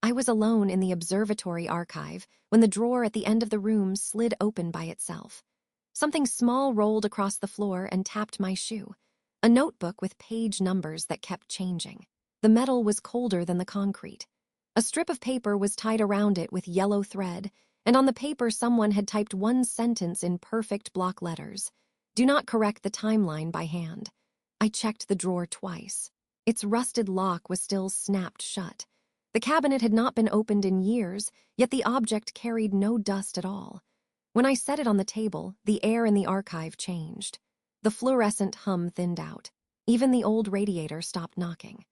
I was alone in the observatory archive when the drawer at the end of the room slid open by itself. Something small rolled across the floor and tapped my shoe. A notebook with page numbers that kept changing. The metal was colder than the concrete. A strip of paper was tied around it with yellow thread, and on the paper someone had typed one sentence in perfect block letters. Do not correct the timeline by hand. I checked the drawer twice. Its rusted lock was still snapped shut. The cabinet had not been opened in years, yet the object carried no dust at all. When I set it on the table, the air in the archive changed. The fluorescent hum thinned out. Even the old radiator stopped knocking.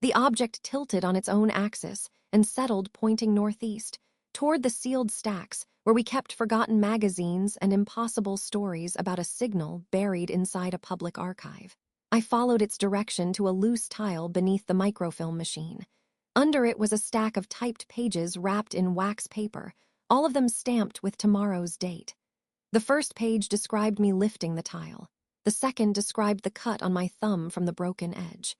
The object tilted on its own axis and settled pointing northeast, toward the sealed stacks where we kept forgotten magazines and impossible stories about a signal buried inside a public archive. I followed its direction to a loose tile beneath the microfilm machine. Under it was a stack of typed pages wrapped in wax paper, all of them stamped with tomorrow's date. The first page described me lifting the tile. The second described the cut on my thumb from the broken edge.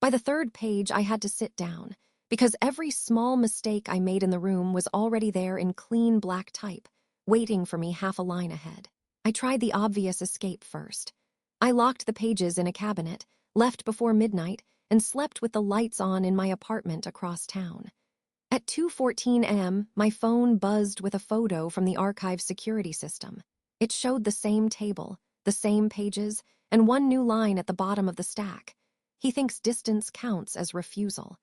By the third page, I had to sit down, because every small mistake I made in the room was already there in clean black type, waiting for me half a line ahead. I tried the obvious escape first. I locked the pages in a cabinet, left before midnight, and slept with the lights on in my apartment across town. At 2:14 a.m., my phone buzzed with a photo from the archive's security system. It showed the same table, the same pages, and one new line at the bottom of the stack. He thinks distance counts as refusal.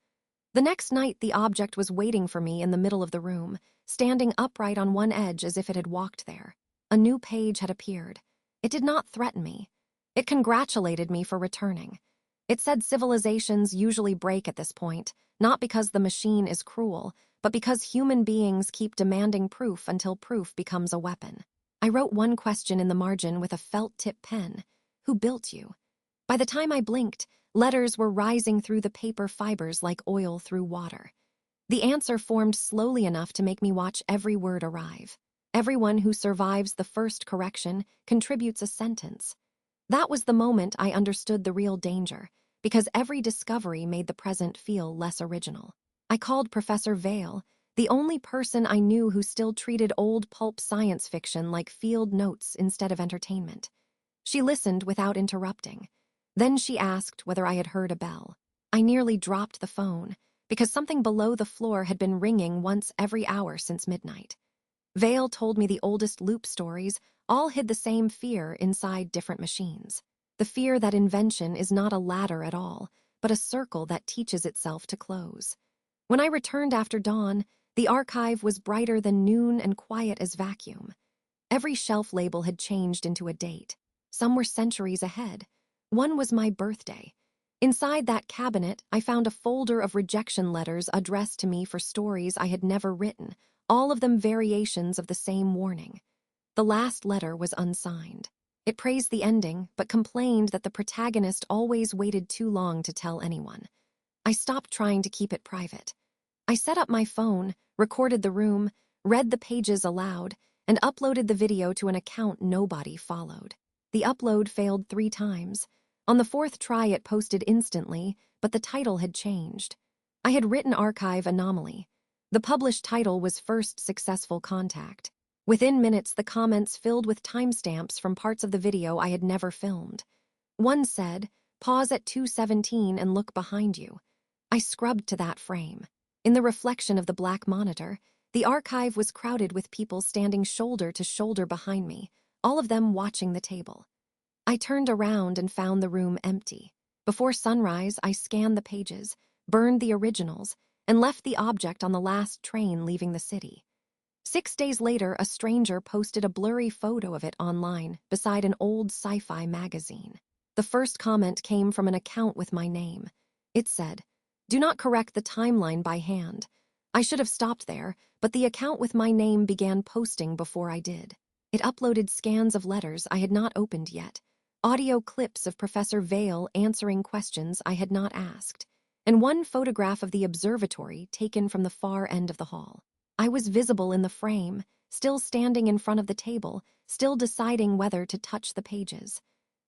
The next night, the object was waiting for me in the middle of the room, standing upright on one edge as if it had walked there. A new page had appeared. It did not threaten me. It congratulated me for returning. It said civilizations usually break at this point, not because the machine is cruel, but because human beings keep demanding proof until proof becomes a weapon. I wrote one question in the margin with a felt-tip pen. Who built you? By the time I blinked, letters were rising through the paper fibers like oil through water. The answer formed slowly enough to make me watch every word arrive. Everyone who survives the first correction contributes a sentence. That was the moment I understood the real danger, because every discovery made the present feel less original. I called Professor Vale, the only person I knew who still treated old pulp science fiction like field notes instead of entertainment. She listened without interrupting. Then she asked whether I had heard a bell. I nearly dropped the phone, because something below the floor had been ringing once every hour since midnight. Vale told me the oldest loop stories all hid the same fear inside different machines. The fear that invention is not a ladder at all, but a circle that teaches itself to close. When I returned after dawn, the archive was brighter than noon and quiet as vacuum. Every shelf label had changed into a date. Some were centuries ahead. One was my birthday. Inside that cabinet, I found a folder of rejection letters addressed to me for stories I had never written, all of them variations of the same warning. The last letter was unsigned. It praised the ending, but complained that the protagonist always waited too long to tell anyone. I stopped trying to keep it private. I set up my phone, recorded the room, read the pages aloud, and uploaded the video to an account nobody followed. The upload failed 3 times. On the 4th try, it posted instantly, but the title had changed. I had written Archive Anomaly. The published title was First Successful Contact. Within minutes, the comments filled with timestamps from parts of the video I had never filmed. One said, "Pause at 2:17 and look behind you." I scrubbed to that frame. In the reflection of the black monitor, the archive was crowded with people standing shoulder to shoulder behind me, all of them watching the table. I turned around and found the room empty. Before sunrise, I scanned the pages, burned the originals, and left the object on the last train leaving the city. 6 days later, a stranger posted a blurry photo of it online beside an old sci-fi magazine. The first comment came from an account with my name. It said, "Do not correct the timeline by hand." I should have stopped there, but the account with my name began posting before I did. It uploaded scans of letters I had not opened yet, audio clips of Professor Vale answering questions I had not asked, and one photograph of the observatory taken from the far end of the hall. I was visible in the frame, still standing in front of the table, still deciding whether to touch the pages.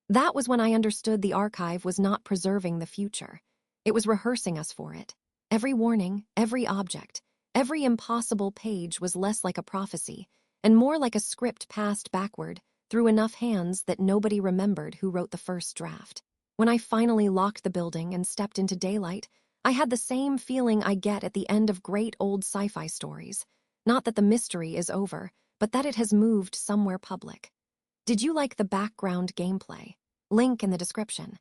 That was when I understood the archive was not preserving the future. It was rehearsing us for it. Every warning, every object, Every impossible page was less like a prophecy and more like a script passed backward through enough hands that nobody remembered who wrote the first draft. When I finally locked the building and stepped into daylight, I had the same feeling I get at the end of great old sci-fi stories. Not that the mystery is over, but that it has moved somewhere public. Did you like the background gameplay? Link in the description.